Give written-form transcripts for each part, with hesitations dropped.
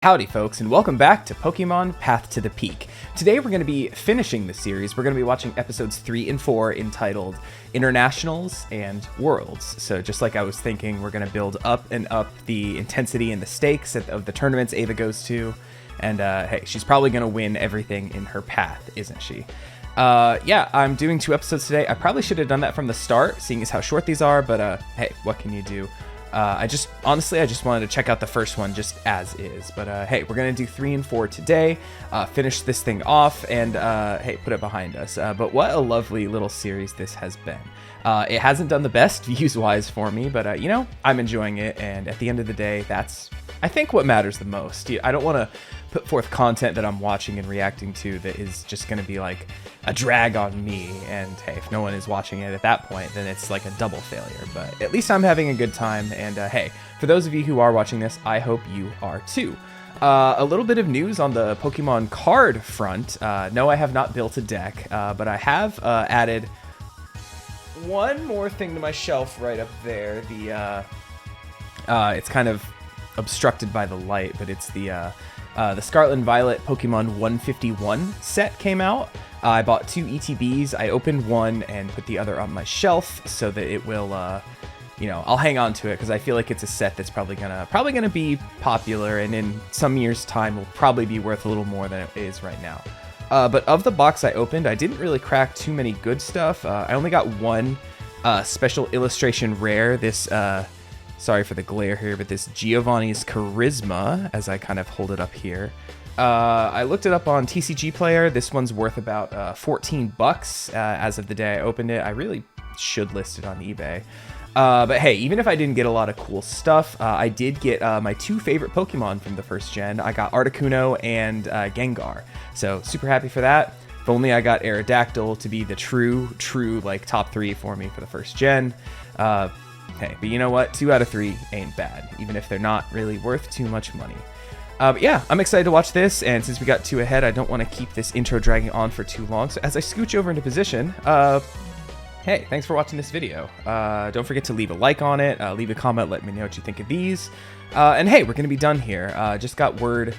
Howdy folks, and welcome back to Pokemon Path to the Peak. Today we're going to be finishing the series. We're going to be watching episodes 3 and 4 entitled Internationals and Worlds. So just like I was thinking, we're going to build up and up the intensity and the stakes of the tournaments Ava goes to. And hey, she's probably going to win everything in her path, isn't she? Yeah, I'm doing 2 episodes today. I probably should have done that from the start, seeing as how short these are, but hey, what can you do? I just wanted to check out the first one just as is. But hey, we're going to do 3 and 4 today, finish this thing off, and hey, put it behind us. But what a lovely little series this has been. It hasn't done the best views-wise for me, but you know, I'm enjoying it, and at the end of the day, that's, I think, what matters the most. I don't want to put forth content that I'm watching and reacting to that is just going to be like a drag on me, and hey, if no one is watching it at that point, then it's like a double failure. But at least I'm having a good time, and hey, for those of you who are watching this, I hope you are too. A little bit of news on the Pokemon card front. No, I have not built a deck, but I have added one more thing to my shelf right up there. It's kind of obstructed by the light, but it's the Scarlet and Violet Pokemon 151 set came out. I bought 2 ETBs. I opened one and put the other on my shelf so that it will, you know, I'll hang on to it because I feel like it's a set that's probably gonna be popular, and in some years' time will probably be worth a little more than it is right now. But of the box I opened, I didn't really crack too many good stuff. I only got one special illustration rare. This, sorry for the glare here, but this Giovanni's Charisma, as I kind of hold it up here. I looked it up on TCG Player. This one's worth about 14 bucks as of the day I opened it. I really should list it on eBay. But hey, even if I didn't get a lot of cool stuff, I did get my 2 favorite Pokemon from the first gen. I got Articuno and Gengar. So super happy for that. If only I got Aerodactyl to be the true like top 3 for me for the first gen. Hey, but you know what? 2 out of 3 ain't bad, even if they're not really worth too much money. But yeah, I'm excited to watch this, and since we got 2 ahead, I don't want to keep this intro dragging on for too long. So as I scooch over into position, hey, thanks for watching this video. Don't forget to leave a like on it, leave a comment, let me know what you think of these. And hey, we're going to be done here. Just got word,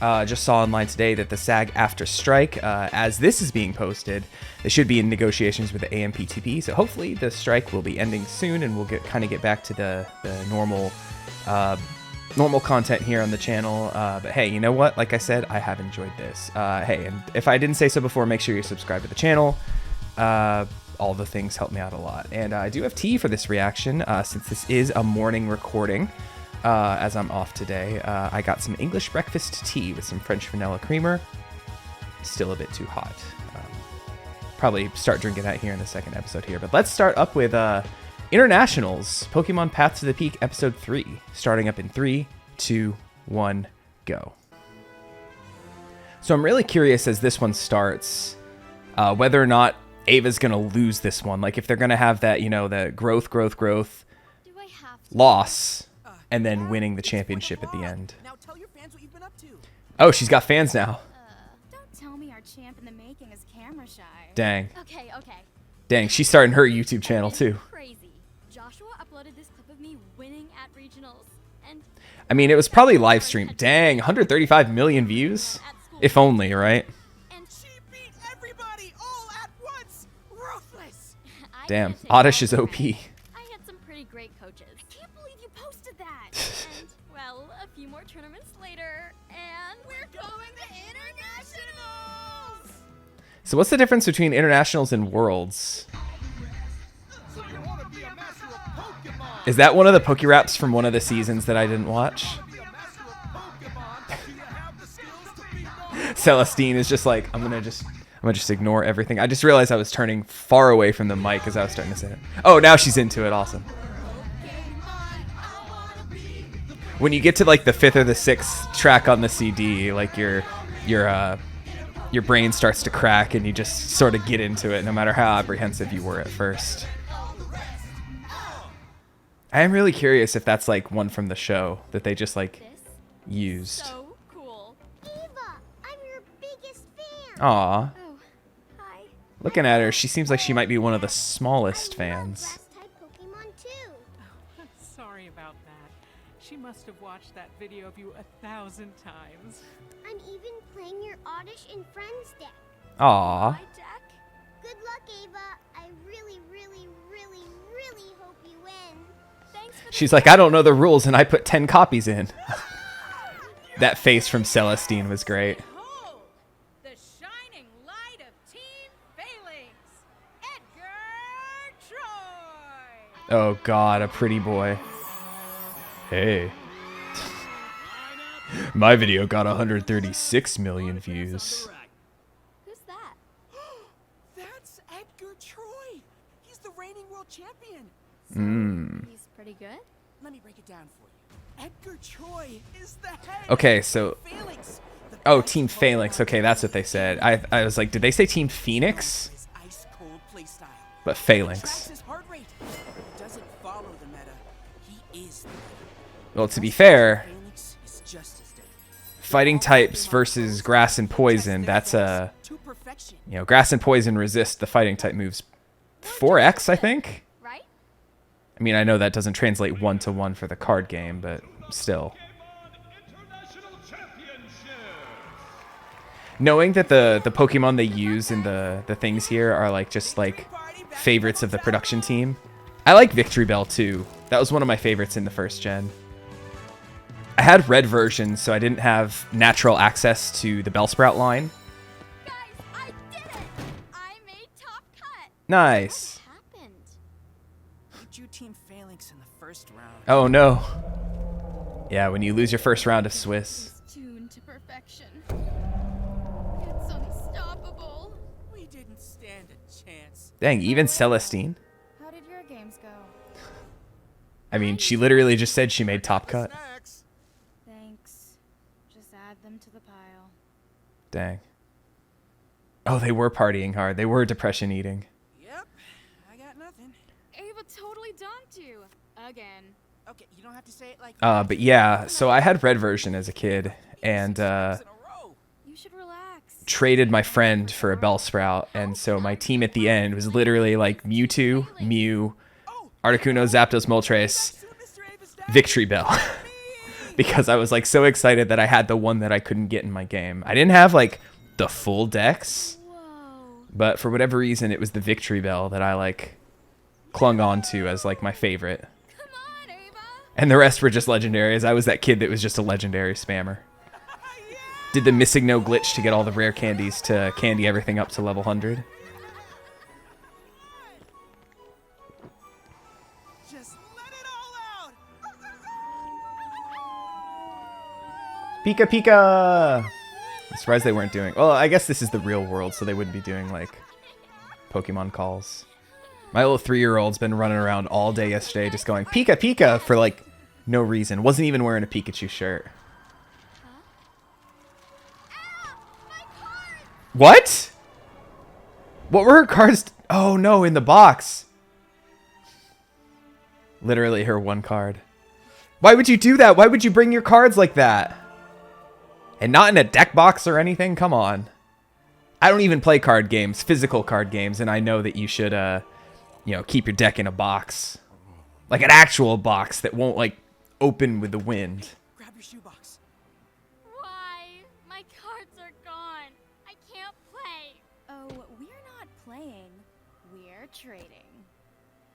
just saw online today that the SAG-AFTRA strike, as this is being posted, they should be in negotiations with the AMPTP, so hopefully the strike will be ending soon, and we'll get back to the normal content here on the channel. But hey, you know what? Like I said, I have enjoyed this. Hey, and if I didn't say so before, make sure you subscribe to the channel. All the things help me out a lot. And I do have tea for this reaction, since this is a morning recording, as I'm off today. I got some English breakfast tea with some French vanilla creamer. Still a bit too hot. Probably start drinking that here in the second episode here. But let's start up with Internationals, Pokemon Path to the Peak, Episode 3. Starting up in 3, 2, 1, go. So I'm really curious as this one starts, whether or not Ava's going to lose this one. Like if they're going to have that, you know, the growth, loss, and then winning the championship at the end. Now tell your fans what you've been up to. Oh, she's got fans now. Don't tell me our champ in the making is camera shy. Dang. Okay. Dang, she's starting her YouTube channel too. Crazy. Joshua uploaded this clip of me winning at regionals, and I mean, it was probably live streamed. Dang, 135 million views. If only, right? And she beat everybody all at once. Ruthless. Damn, Oddish is OP. I had some pretty great coaches. I can't believe you posted that. And well, a few more tournaments later, and we're going to internationals. So what's the difference between internationals and worlds? Is that one of the Pokeraps from one of the seasons that I didn't watch? Celestine is just like, I'm gonna just ignore everything. I just realized I was turning far away from the mic as I was starting to say it. Oh, now she's into it. Awesome. When you get to like the 5th or the 6th track on the CD, like your brain starts to crack and you just sort of get into it, no matter how apprehensive you were at first. I am really curious if that's like one from the show that they just like used. So cool. Eva, I'm your biggest fan. Aw. Oh, hi. Looking at her, she seems like she might be one of the smallest fans. Last type Pokemon too. Sorry about that. She must must have watched that video of you 1,000 times. I'm even playing your Oddish and Friends deck. Aw. My deck? Good luck, Ava. I really, really, really, really hope you win. Thanks for the She's like, I don't know the rules, and I put 10 copies in. That face from Celestine was great. Behold, the shining light of Team Phalanx, Edgar Troy. Oh god, a pretty boy. Hey. My video got 136 million views. Who's that? That's Edgar Troy. He's the reigning world champion. He's pretty good. Let me break it down for you. Edgar Troy is the head Okay, of so... Team Phalanx, the Oh, best Team Phalanx. Pokemon Okay, that's what they said. I was like, did they say Team Phoenix? his ice-cold playstyle. But Tracks Phalanx. his heart rate. Doesn't follow the meta. He is the meta. Well, to be fair, Phalanx is just as deadly. fighting types versus grass and poison, that's a... To perfection. You know, grass and poison resist the fighting type moves 4x, I think? Right? I mean, I know that doesn't translate 1-to-1 for the card game, but still. Knowing that the Pokemon they use in the things here are like just like favorites of the production team. I like Victory Bell too. That was one of my favorites in the first gen. I had red versions, so I didn't have natural access to the Bellsprout line. Guys, I did it! I made top cut. Nice. What happened? You Team Phalanx in the first round. Oh no. Yeah, when you lose your first round of Swiss. It's tuned to perfection. It's unstoppable. We didn't stand a chance. Dang, even Celestine. How did your games go? I mean, she literally just said she made top cut. Thanks. Just add them to the pile. Dang. Oh, they were partying hard. They were depression eating. Yep, I got nothing. Ava totally dumped you. Again. Okay, you don't have to say it like that. But yeah, so I had red version as a kid, and In a row. You should relax. traded my friend for a Bellsprout, and so my team at the end was literally like Mewtwo, Mew, Articuno, Zapdos, Moltres, Victory Bell. Because I was like so excited that I had the one that I couldn't get in my game. I didn't have like the full decks, Whoa. but for whatever reason it was the Victory Bell that I like clung on to as like my favorite. Come on, Ava. And the rest were just legendaries. I was that kid that was just a legendary spammer. Did the missing no glitch to get all the rare candies to candy everything up to level 100. Just let it all out. Pika Pika! I'm surprised they weren't doing... Well, I guess this is the real world, so they wouldn't be doing, like, Pokemon calls. My little 3-year-old's been running around all day yesterday just going Pika Pika for, like, no reason. Wasn't even wearing a Pikachu shirt. What? What were her cards? Oh, no, in the box. Literally her one card. Why would you do that? Why would you bring your cards like that? And not in a deck box or anything? Come on. I don't even play card games, physical card games, and I know that you should, you know, keep your deck in a box. Like an actual box that won't, like, open with the wind. Grab your shoebox. Why? My cards are gone. I can't play. Oh, we're not playing. We're trading.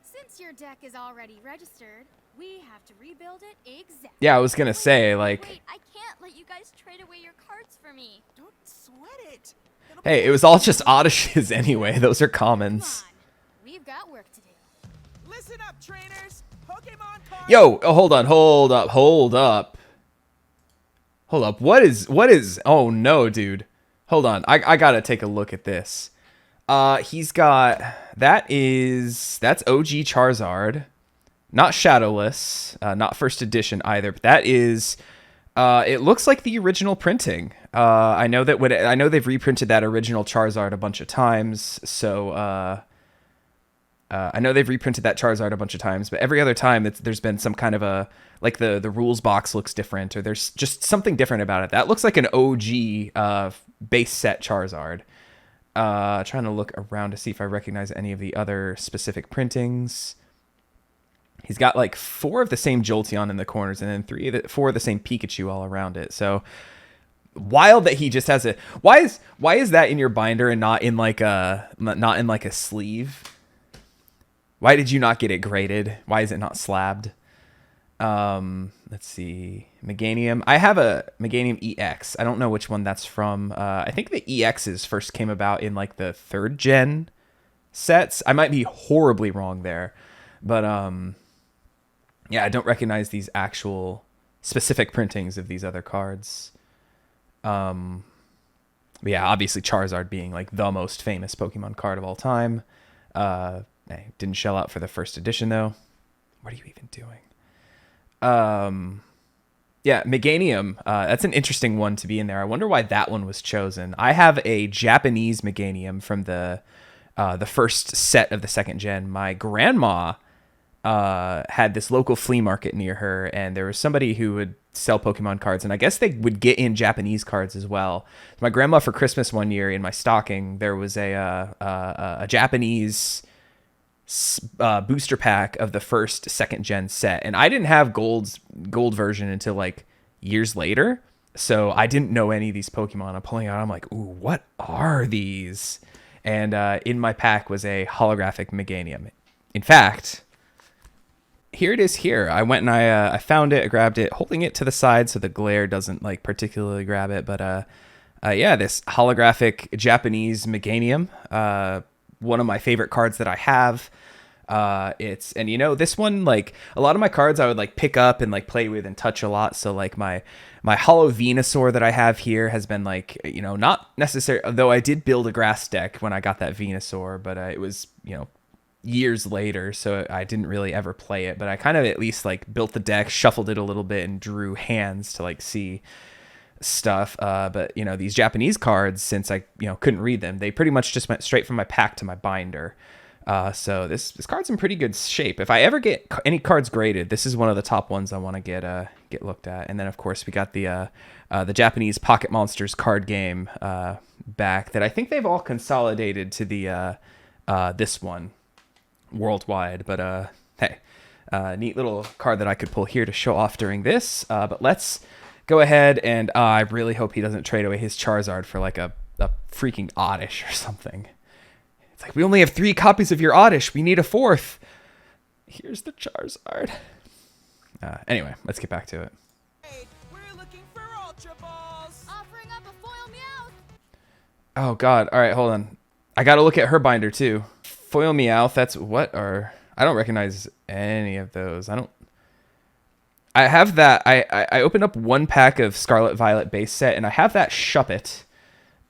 Since your deck is already registered, we have to rebuild it exactly. Yeah, I was gonna say, like... Wait, I can't let you guys trade away your cards for me. Don't sweat it. It'll Hey, it was all just Oddishes anyway. Those are commons. Come on. We've got work to do. Listen up, trainers. Pokemon cards. Yo, hold on, hold up. Hold up. What is... Oh, no, dude. Hold on. I gotta take a look at this. He's got... That's OG Charizard. Not Shadowless. Not first edition either. But that is... it looks like the original printing. I know they've reprinted that original Charizard a bunch of times. So, I know they've reprinted that Charizard a bunch of times, but every other time there's been some kind of a, like the rules box looks different, or there's just something different about it. That looks like an OG base set Charizard. Trying to look around to see if I recognize any of the other specific printings. He's got like 4 of the same Jolteon in the corners, and then 4 of the same Pikachu all around it. So wild that he just has a. Why is that in your binder and not in like a sleeve? Why did you not get it graded? Why is it not slabbed? Let's see. Meganium. I have a Meganium EX. I don't know which one that's from. I think the EXs first came about in like the 3rd gen sets. I might be horribly wrong there, but yeah, I don't recognize these actual specific printings of these other cards. But yeah, obviously Charizard being like the most famous Pokemon card of all time. I didn't shell out for the first edition though. What are you even doing? Yeah, Meganium. That's an interesting one to be in there. I wonder why that one was chosen. I have a Japanese Meganium from the first set of the 2nd gen. My grandma had this local flea market near her, and there was somebody who would sell Pokemon cards, and I guess they would get in Japanese cards as well. My grandma, for Christmas one year, in my stocking, there was a Japanese booster pack of the first 2nd gen set, and I didn't have gold version until like years later, so I didn't know any of these Pokemon. I'm pulling out, I'm like, ooh, what are these? And in my pack was a holographic Meganium. In fact, here it is here. I went and I found it, I grabbed it, holding it to the side so the glare doesn't like particularly grab it. But yeah, this holographic Japanese Meganium, one of my favorite cards that I have. And you know, this one, like a lot of my cards I would like pick up and like play with and touch a lot. So like my Holo Venusaur that I have here has been like, you know, not necessary, though I did build a grass deck when I got that Venusaur, but it was, you know, years later, so I didn't really ever play it, but I kind of at least like built the deck, shuffled it a little bit, and drew hands to like see stuff. But you know, these Japanese cards, since I, you know, couldn't read them, they pretty much just went straight from my pack to my binder. So this card's in pretty good shape. If I ever get any cards graded, this is one of the top ones I want to get looked at. And then of course we got the Japanese Pocket Monsters card game back that I think they've all consolidated to the this one worldwide. But hey, neat little card that I could pull here to show off during this. But let's go ahead, and I really hope he doesn't trade away his Charizard for like a freaking Oddish or something. It's like, we only have 3 copies of your Oddish. We need a 4th. Here's the Charizard. Anyway, let's get back to it. Hey, we're looking for Ultra Balls. Offering up a foil Meowth. Oh God! All right, hold on. I got to look at her binder too. Foil Meowth. That's what are? I don't recognize any of those. I have that. I opened up 1 pack of Scarlet Violet base set, and I have that Shuppet,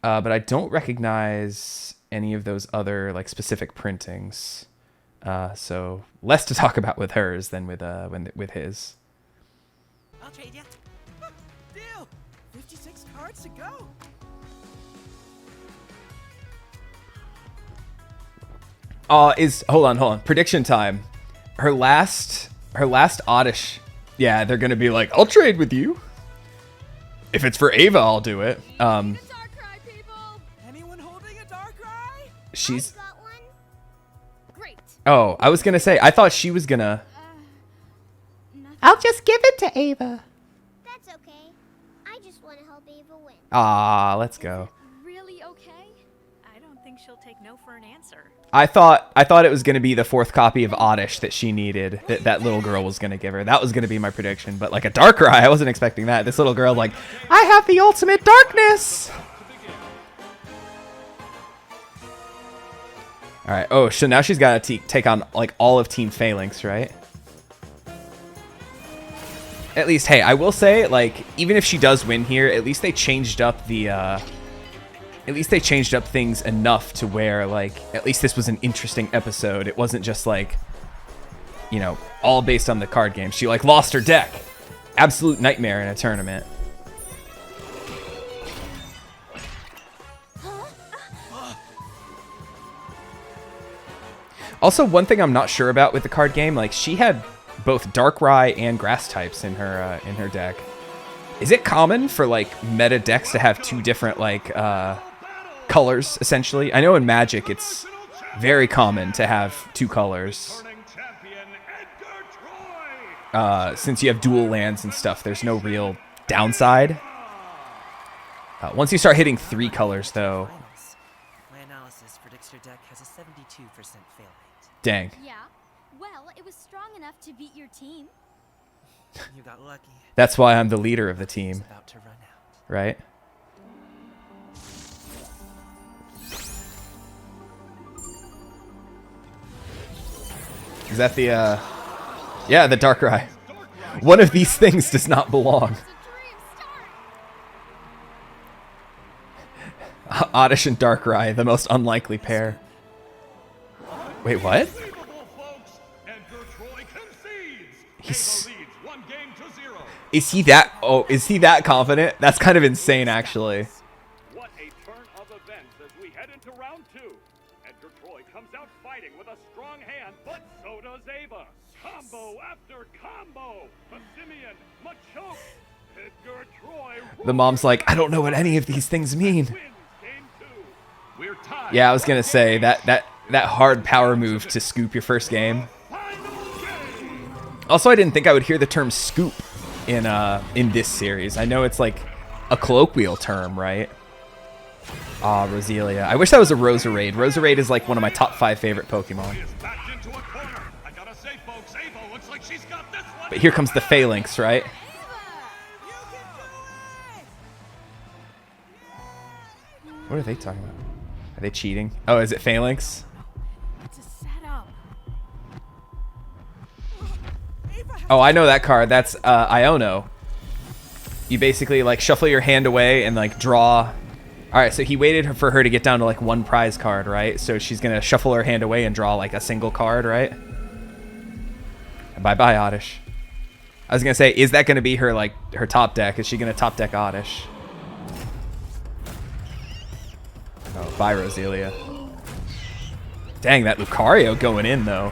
but I don't recognize any of those other like specific printings. So less to talk about with hers than with his. I'll trade you. Deal. 56 cards to go. Hold on. Prediction time. Her last Oddish. Yeah, they're gonna be like, I'll trade with you. If it's for Ava, I'll do it. Darkrai, people! Anyone holding a Darkrai? She's. Got one? Great. Oh, I was gonna say. I thought she was gonna. Nothing. I'll just give it to Ava. That's okay. I just want to help Ava win. Let's go. Really okay? I don't think she'll take no for an answer. I thought it was gonna be the 4th copy of Oddish that she needed. That little girl was gonna give her. That was gonna be my prediction. But like a Darkrai, I wasn't expecting that. This little girl, like, I have the ultimate darkness. All right. Oh, so now she's got to take on like all of Team Phalanx, right? At least, hey, I will say, like, even if she does win here, at least they changed up the. At least they changed up things enough to where, like, at least this was an interesting episode. It wasn't just like, you know, all based on the card game. She like lost her deck. Absolute nightmare in a tournament. Also, one thing I'm not sure about with the card game, like, she had both Darkrai and Grass types in her deck. Is it common for like meta decks to have 2 different like colors essentially? I know in Magic it's very common to have 2 colors. since you have dual lands and stuff, there's no real downside. Once you start hitting 3 colors, though, My analysis predicts your deck has a 72% fail rate. dang. Yeah. Well, it was strong enough to beat your team. You got lucky. That's why I'm the leader of the team, It's about to run out. right? Is that the, yeah, the Darkrai. One of these things does not belong. It's a dream start. Oddish and Darkrai, the most unlikely pair. Wait, what? Unbelievable, folks. Edgar Troy concedes. He's- Ava leads 1 game to 0. Is he that? Oh, is he that confident? That's kind of insane, actually. What a turn of events as we head into round 2. Edgar Troy comes out fighting with a strong hand, but so does Ava. Combo after combo. Simeon, Machoke. Edgar Troy. The mom's like, I don't know what any of these things mean. Wins game 2. We're tied. Yeah, I was gonna say that hard power move to scoop your first game. Final game. Also, I didn't think I would hear the term scoop in this series. I know it's like a colloquial term, right? Ah, Roselia. I wish that was a Roserade. Roserade is like one of my top 5 favorite Pokemon. Is backed into a corner. I gotta say, folks, Ava looks like she's got this one. But here comes the Phalanx, right? What are they talking about? Are they cheating? Oh, is it Phalanx? It's a setup. Oh, I know that card. That's Iono. You basically like shuffle your hand away and like draw. All right, so he waited for her to get down to like 1 prize card, right? So she's gonna shuffle her hand away and draw like a single card, right? Bye bye, Oddish. I was gonna say, is that gonna be her like her top deck? Is she gonna top deck Oddish? Oh, bye, Roselia. Dang, that Lucario going in though.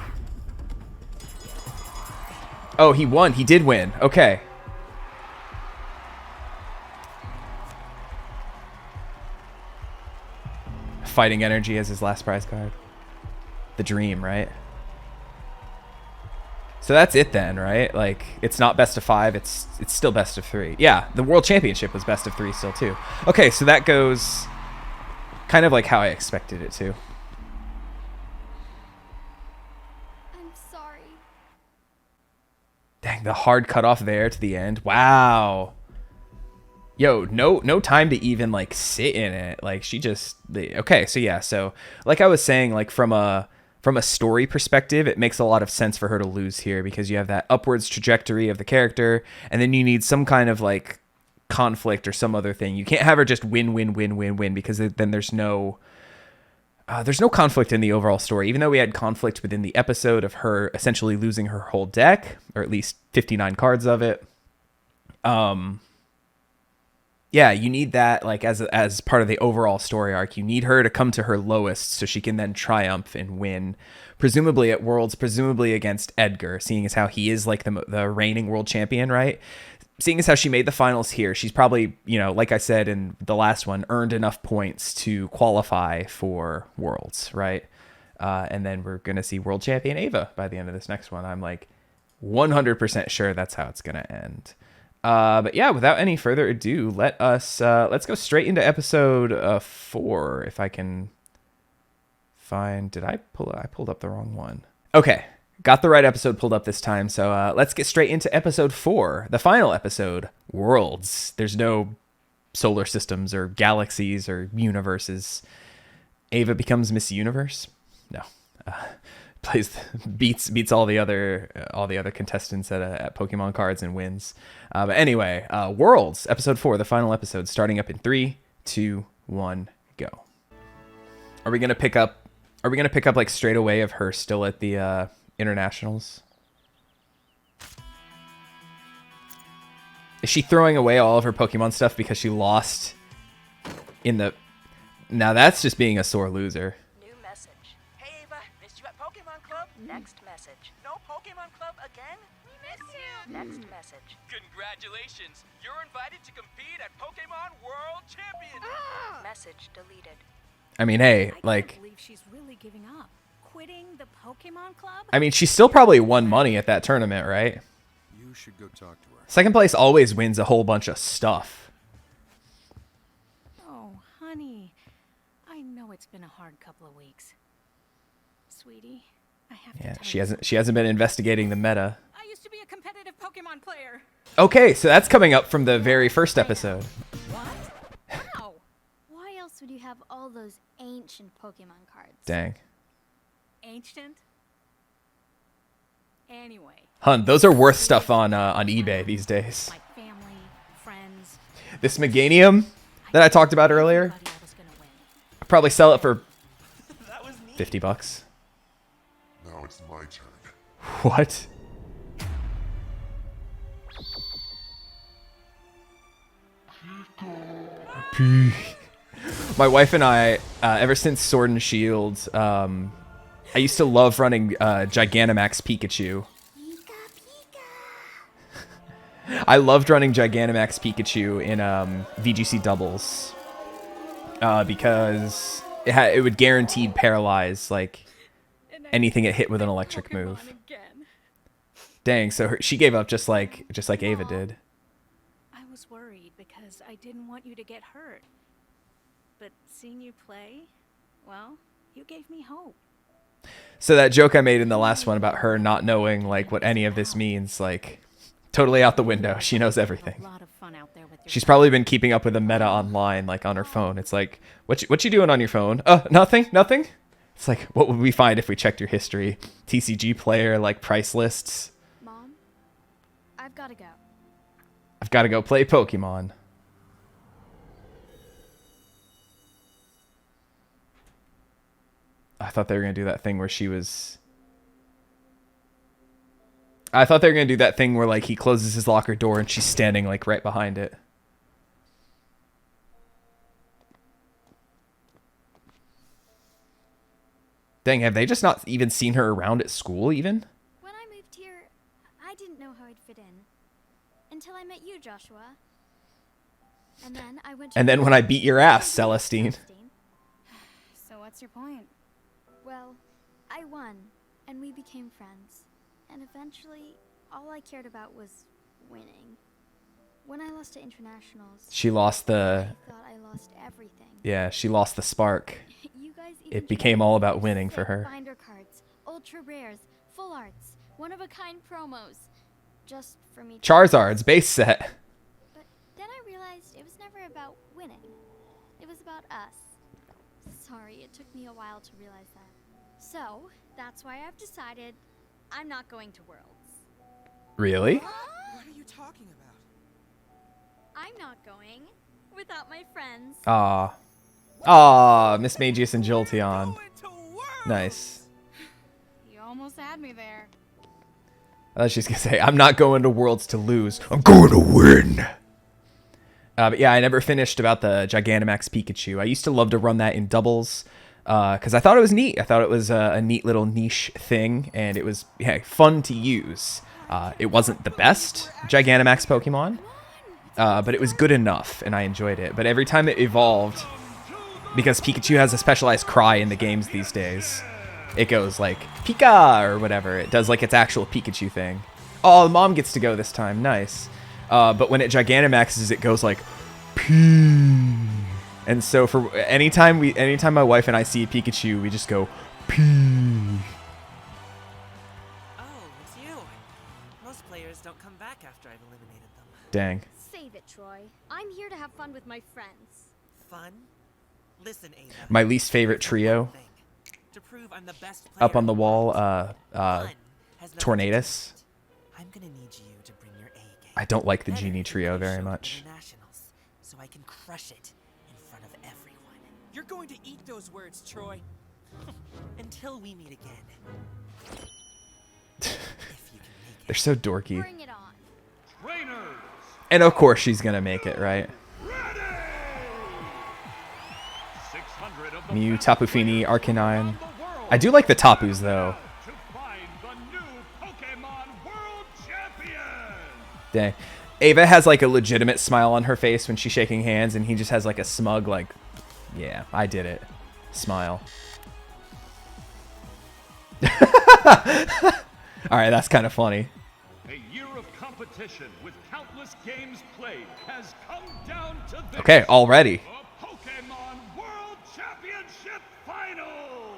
Oh, he won. He did win. Okay. Fighting Energy as his last prize card. The Dream, right? So that's it then, right? Like, it's not best of 5. It's still best of 3. Yeah, the World Championship was best of 3 still too. Okay, so that goes kind of like how I expected it to. I'm sorry. Dang, the hard cutoff there to the end. Wow. Yo, no time to even like sit in it. Like she just okay, so yeah, so like I was saying, like from a story perspective, it makes a lot of sense for her to lose here because you have that upwards trajectory of the character, and then you need some kind of like conflict or some other thing. You can't have her just win because then there's no conflict in the overall story. Even though we had conflict within the episode of her essentially losing her whole deck, or at least 59 cards of it. Yeah, you need that like as part of the overall story arc. You need her to come to her lowest so she can then triumph and win, presumably at Worlds, presumably against Edgar, seeing as how he is like the reigning world champion, right? Seeing as how she made the finals here, she's probably, you know, like I said in the last one, earned enough points to qualify for Worlds, right? And then we're going to see world champion Ava by the end of this next one. I'm like 100% sure that's how it's going to end. But yeah, without any further ado, let's go straight into episode 4. If I can find, I pulled up the wrong one. Okay, got the right episode pulled up this time. So let's get straight into episode 4, the final episode, Worlds. There's no solar systems or galaxies or universes. Ava becomes Miss Universe. No. Beats all the other contestants at Pokemon cards and wins. But anyway, Worlds episode 4, the final episode, starting up in 3, 2, 1, go. Are we gonna pick up like straight away of her still at the internationals? Is she throwing away all of her Pokemon stuff because she lost in the? Now that's just being a sore loser. New message. Hey Ava, missed you at Pokemon Club? Next message. No Pokemon Club again? We miss you. Next message. Congratulations! You're invited to compete at Pokemon World Champion. Message deleted. I mean, hey, I like, can't believe she's really giving up. Quitting the Pokemon Club? I mean, she still probably won money at that tournament, right? You should go talk to her. Second place always wins a whole bunch of stuff. Oh, honey. I know it's been a hard couple of weeks. Sweetie, I have to Yeah, tell she hasn't been investigating the meta. I used to be a competitive Pokemon player. Okay, so that's coming up from the very first episode. What? Wow. Why else would you have all those ancient Pokemon cards? Dang. Ancient? Anyway. Hun, those are worth stuff on eBay these days. My family, friends. This Meganium that I talked about earlier, Everybody I was gonna win. I'd probably sell it for $50. Now it's my turn. What? My wife and I, ever since Sword and Shield, I used to love running Gigantamax Pikachu. I loved running Gigantamax Pikachu in VGC doubles because it would guaranteed paralyze like anything it hit with an electric move. Dang, so she gave up just like Ava did. I was worried because I didn't want you to get hurt. But seeing you play, well, you gave me hope. So that joke I made in the last one about her not knowing like what any of this means, like totally out the window. She knows everything. A lot of fun out there with your She's probably been keeping up with the meta online, like on her phone. It's like, what you doing on your phone? Nothing. It's like, what would we find if we checked your history? TCG player, like price lists. Mom, I've got to go. I've got to go play Pokemon. I thought they were going to do that thing where she was... I thought they were going to do that thing where like he closes his locker door and she's standing like right behind it. Dang, have they just not even seen her around at school even? When I moved here, I didn't know how I'd fit in. Until I met you, Joshua. And then I went to... And then when I beat your ass, Celestine. So what's your point? Well, I won, and we became friends. And eventually, all I cared about was winning. When I lost to internationals, She lost the... I thought I lost everything. Yeah, she lost the spark. You guys even It became tried all to about make winning for sick her. Binder cards, ultra rares, full arts, one-of-a-kind promos, just for me. to- Charizard's base set. But then I realized it was never about winning. It was about us. Sorry, it took me a while to realize that. So, that's why I've decided I'm not going to Worlds. Really? What are you talking about? I'm not going without my friends. Miss Magius and Jolteon. Going to Worlds! Nice. You almost had me there. I thought she was going to say, I'm not going to Worlds to lose. I'm going to win. But yeah, I never finished about the Gigantamax Pikachu. I used to love to run that in doubles because I thought it was neat. I thought it was a neat little niche thing, and it was fun to use. It wasn't the best Gigantamax Pokemon, but it was good enough, and I enjoyed it. But every time it evolved, because Pikachu has a specialized cry in the games these days, it goes like, Pika, or whatever. It does like its actual Pikachu thing. Oh, Mom gets to go this time. Nice. But when it Gigantamaxes, it goes like, P. And so for anytime my wife and I see a Pikachu, we just go, P. Oh, it's you. Most players don't come back after I've eliminated them. Dang. Save it, Troy. I'm here to have fun with my friends. Fun? Listen, Ava. My least favorite trio. To prove I'm the best Up player on the in wall, Fun has nothing to do with Tornadus. it. I'm gonna need you to bring your A game. I don't like the Better Genie if you trio can very show much. internationals, so I can crush it in front of everyone. You're going to eat those words, Troy. Until we meet again. If you can make They're it. so dorky. Bring it on. Trainers, And of course she's gonna make it, right? ready! 600 of the Mew, best Tapu players Fini, from Arcanine. around the world I do like the Tapus though. to find the new Pokemon World Champion! Dang. Ava has like a legitimate smile on her face when she's shaking hands, and he just has like a smug, like, yeah, I did it. Smile. Alright, that's kind of funny. A year of competition with countless games played has come down to this. Okay, already. The Pokemon World Championship Finals!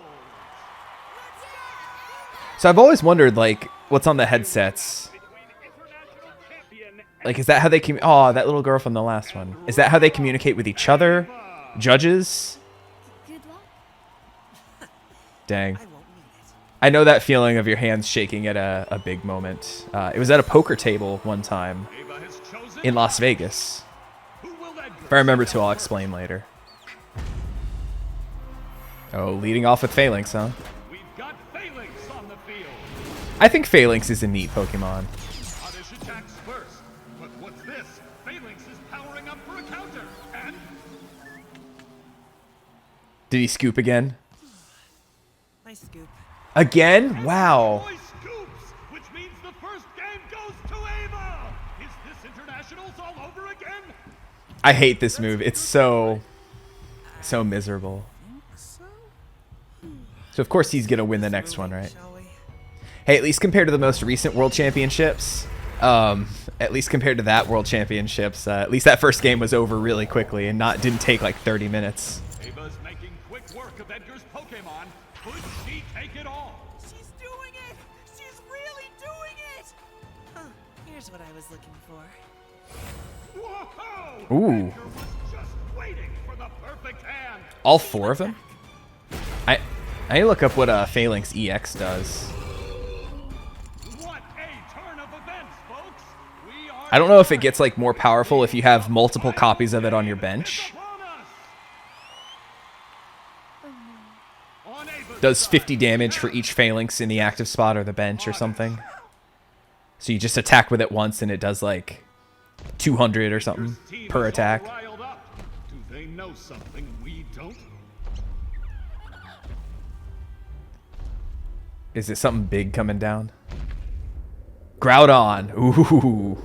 So I've always wondered, like, what's on the headsets? Like, is that how they oh, that little girl from the last one. Is that how they communicate with each other? Judges? Good luck. Dang. I know that feeling of your hands shaking at a big moment. It was at a poker table one time in Las Vegas. If I remember to, I'll explain later. Oh, leading off with Phalanx, huh? We've got Phalanx on the field. I think Phalanx is a neat Pokemon. Oddish attacks first. But what's this? Phalanx is powering up for a counter. And Did he scoop again? Nice scoop. Again? Wow. Boy scoops, which means the first game goes to Ava. Is this Internationals all over again? I hate this move. It's so miserable. So of course he's gonna win the next one, right? Hey, at least compared to the most recent World Championships, at least compared to that World Championships, at least that first game was over really quickly and didn't take like 30 minutes. Ava's making quick work of Edgar's Pokemon. Could she take it all? She's doing it! She's really doing it! Huh, here's what I was looking for. Whoa! Ooh. Edgar was just waiting for the perfect hand. All 4 of them? I need to look up what Phalanx EX does. What a turn of events, folks. We are I don't know if it gets like more powerful if you have multiple copies of it on your bench. Does 50 damage for each Phalanx in the active spot or the bench or something. So you just attack with it once and it does like 200 or something per attack. Do they know something we don't? Is it something big coming down? Groudon. Ooh.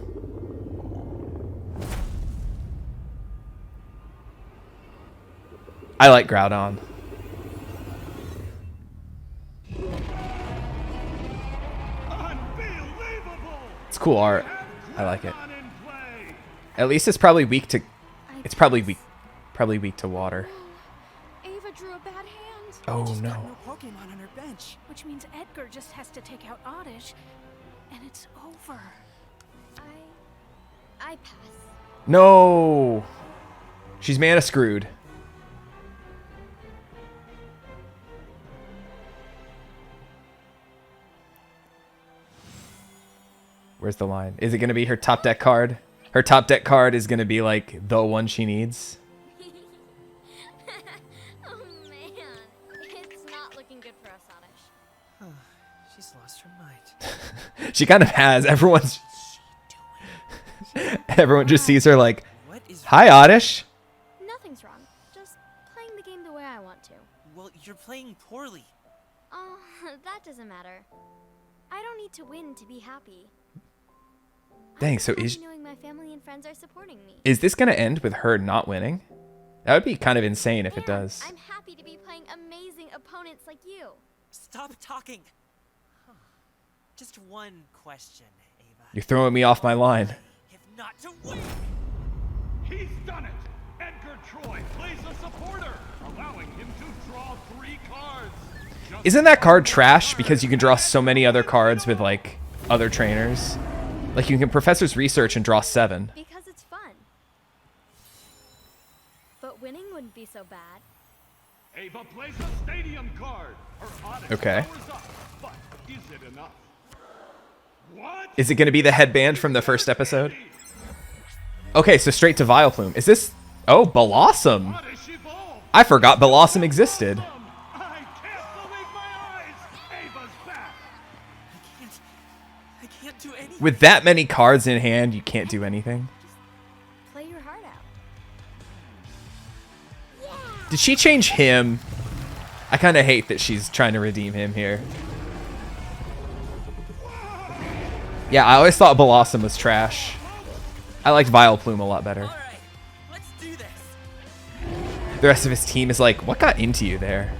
I like Groudon. It's cool art. I like it. At least it's probably weak to. It's probably weak to water. Ava drew a bad hand. Oh She's no. got no Pokemon on her bench, which means Edgar just has to take out Oddish, and it's over. I pass. No. She's mana screwed. Where's the line? Is it going to be her top deck card? Her top deck card is going to be like the one she needs. Oh man, it's not looking good for us, Oddish. She's lost her mind. She kind of has. Everyone just sees her like, "Hi, Oddish." Nothing's wrong. Just playing the game the way I want to. Well, you're playing poorly. Oh, that doesn't matter. I don't need to win to be happy. Dang, so I'm happy knowing my family and friends are supporting me. is this going to end with her not winning? That would be kind of insane if it does. I'm happy to be playing amazing opponents like you. Stop talking. Just one question, Ava. You're throwing me off my line. If not to win. He's done it. Edgar Troy plays a supporter, allowing him to draw 3 cards. Isn't that card trash because you can draw so many other cards with like other trainers? Like you can Professor's Research and draw 7. Because it's fun. But winning wouldn't be so bad. Ava plays a stadium card. Her Oddish Okay. powers up, but is it enough? What? Is it going to be the headband from the first episode? Okay, so straight to Vileplume. Is this... Oh, Bellossom. Oddish evolved. I forgot Bellossom existed. I can't believe my eyes. Ava's back. I can't do anything. With that many cards in hand, you can't do anything. Play your heart out. Did she change him? I kind of hate that she's trying to redeem him here. Yeah, I always thought Bellossom was trash. I liked Vileplume a lot better. All right, let's do this. The rest of his team is like, what got into you there?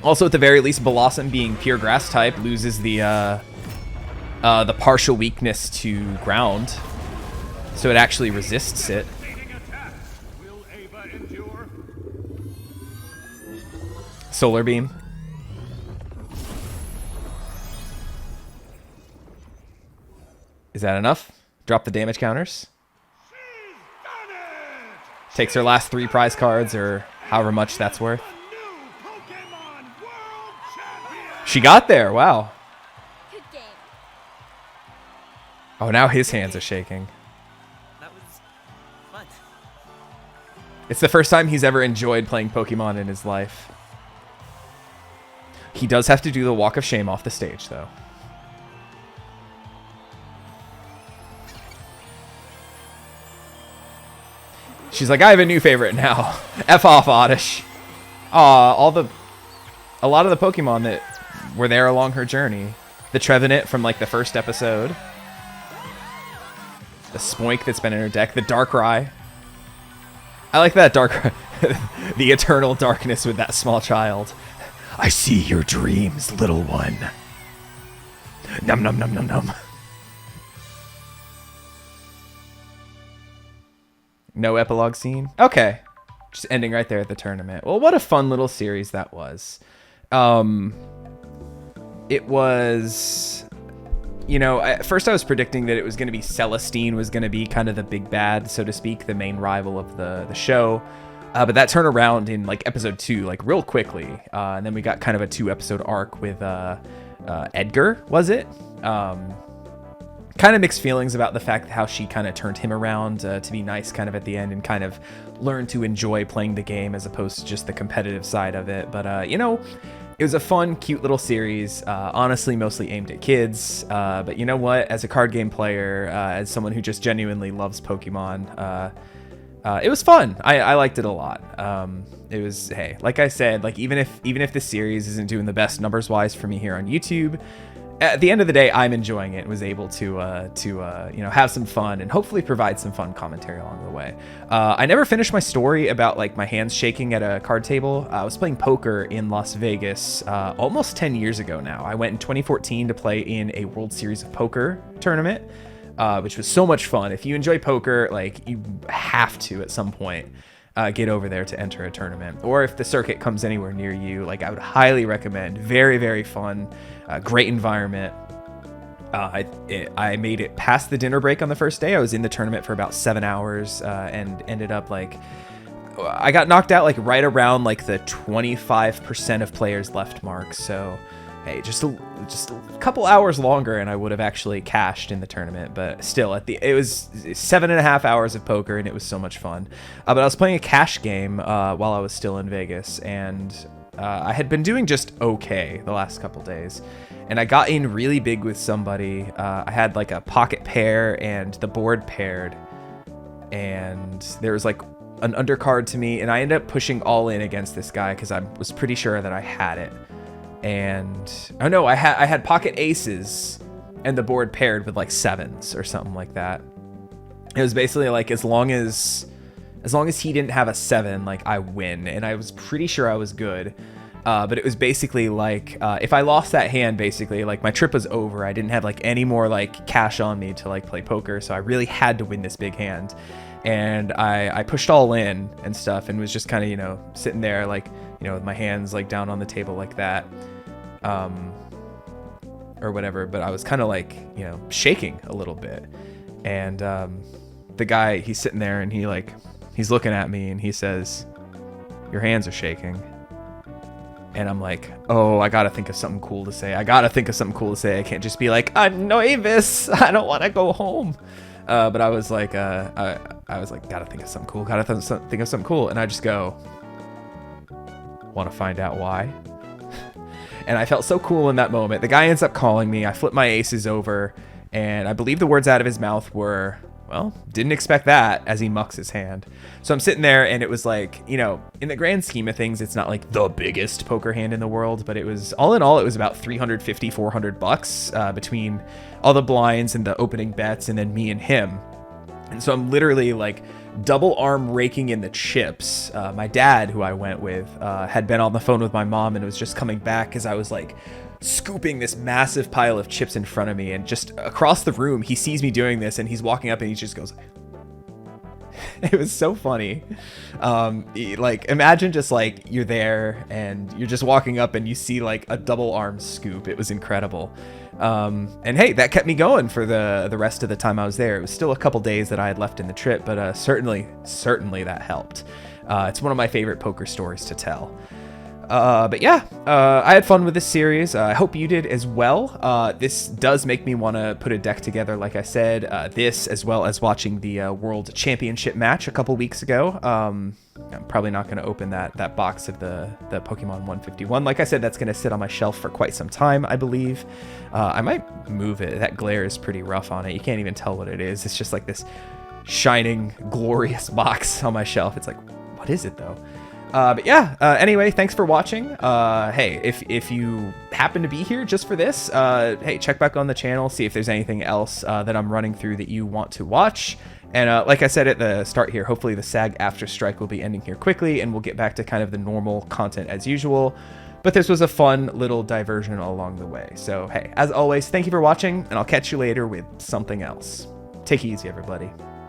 Also, at the very least, Bellossom being pure grass type loses the the partial weakness to ground, so it actually resists it. Will Ava endure? Solar beam. Is that enough? Drop the damage counters. Takes her last 3 prize cards, or however much that's worth. She got there. Wow. Good game. Oh, now his hands are shaking. That was fun. It's the first time he's ever enjoyed playing Pokemon in his life. He does have to do the walk of shame off the stage, though. She's like, I have a new favorite now. F off, Oddish. A lot of the Pokemon that were there along her journey. The Trevenant from like the first episode. The Spoink that's been in her deck. The Darkrai. I like that Darkrai. The eternal darkness with that small child. I see your dreams, little one. Num num num num num. No epilogue scene? Okay. Just ending right there at the tournament. Well, what a fun little series that was. It was... You know, at first I was predicting that it was going to be Celestine was going to be kind of the big bad, so to speak, the main rival of the show. But that turned around in, like, episode 2, like, real quickly. And then we got kind of a 2-episode arc with Edgar, was it? Kind of mixed feelings about the fact how she kind of turned him around to be nice kind of at the end and kind of learn to enjoy playing the game as opposed to just the competitive side of it. But, you know, it was a fun, cute little series, honestly mostly aimed at kids. But you know what? As a card game player, as someone who just genuinely loves Pokemon, it was fun. I liked it a lot. It was, hey, like I said, like even if this series isn't doing the best numbers wise for me here on YouTube, at the end of the day, I'm enjoying it. Was able to you know, have some fun and hopefully provide some fun commentary along the way. I never finished my story about like my hands shaking at a card table. I was playing poker in Las Vegas almost 10 years ago now. I went in 2014 to play in a World Series of Poker tournament, which was so much fun. If you enjoy poker, like you have to at some point get over there to enter a tournament, or if the circuit comes anywhere near you, like I would highly recommend. Very, very fun, great environment. I made it past the dinner break on the first day. I was in the tournament for about 7 hours and ended up like, I got knocked out like right around like the 25% of players left mark. So hey, just a couple hours longer and I would have actually cashed in the tournament, but still it was 7.5 hours of poker and it was so much fun. But I was playing a cash game while I was still in Vegas, and I had been doing just okay the last couple days, and I got in really big with somebody. I had like a pocket pair and the board paired, and there was like an undercard to me, and I ended up pushing all in against this guy because I was pretty sure that I had it. And oh no, I had pocket aces and the board paired with like sevens or something like that. It was basically like as long as he didn't have a 7, like I win, and I was pretty sure I was good. But it was basically like if I lost that hand, basically like my trip was over. I didn't have like any more like cash on me to like play poker, so I really had to win this big hand. And I pushed all in and stuff, and was just kind of, you know, sitting there like, you know, with my hands like down on the table like that, or whatever. But I was kind of like, you know, shaking a little bit. And the guy, he's sitting there and he's looking at me and he says, "Your hands are shaking." And I'm like, oh, I gotta think of something cool to say. I can't just be like, "I'm nervous. I don't want to go home." But I was like, gotta think of something cool. And I just go, "Want to find out why?" And I felt so cool in that moment. The guy ends up calling me. I flip my aces over, and I believe the words out of his mouth were, "Well, didn't expect that," as he mucks his hand. So I'm sitting there, and it was like, you know, in the grand scheme of things, it's not like the biggest poker hand in the world, but it was, all in all, it was about $350, $400 between all the blinds and the opening bets, and then me and him. And so I'm literally like double arm raking in the chips. My dad, who I went with, had been on the phone with my mom and was just coming back because I was like scooping this massive pile of chips in front of me, and just across the room, he sees me doing this, and he's walking up and he just goes, it was so funny. Like, imagine just like you're there and you're just walking up and you see like a double arm scoop. It was incredible. And hey, that kept me going for the rest of the time I was there. It was still a couple days that I had left in the trip, but certainly that helped. It's one of my favorite poker stories to tell. But yeah, I had fun with this series. I hope you did as well. This does make me want to put a deck together, like I said. This, as well as watching the World Championship match a couple weeks ago. I'm probably not going to open that box of the Pokemon 151. Like I said, that's going to sit on my shelf for quite some time, I believe. I might move it. That glare is pretty rough on it. You can't even tell what it is. It's just like this shining, glorious box on my shelf. It's like, what is it, though? But yeah, anyway, thanks for watching. Hey, if you happen to be here just for this, hey, check back on the channel, see if there's anything else that I'm running through that you want to watch. And like I said at the start here, hopefully the SAG after strike will be ending here quickly, and we'll get back to kind of the normal content as usual. But this was a fun little diversion along the way. So hey, as always, thank you for watching, and I'll catch you later with something else. Take it easy, everybody.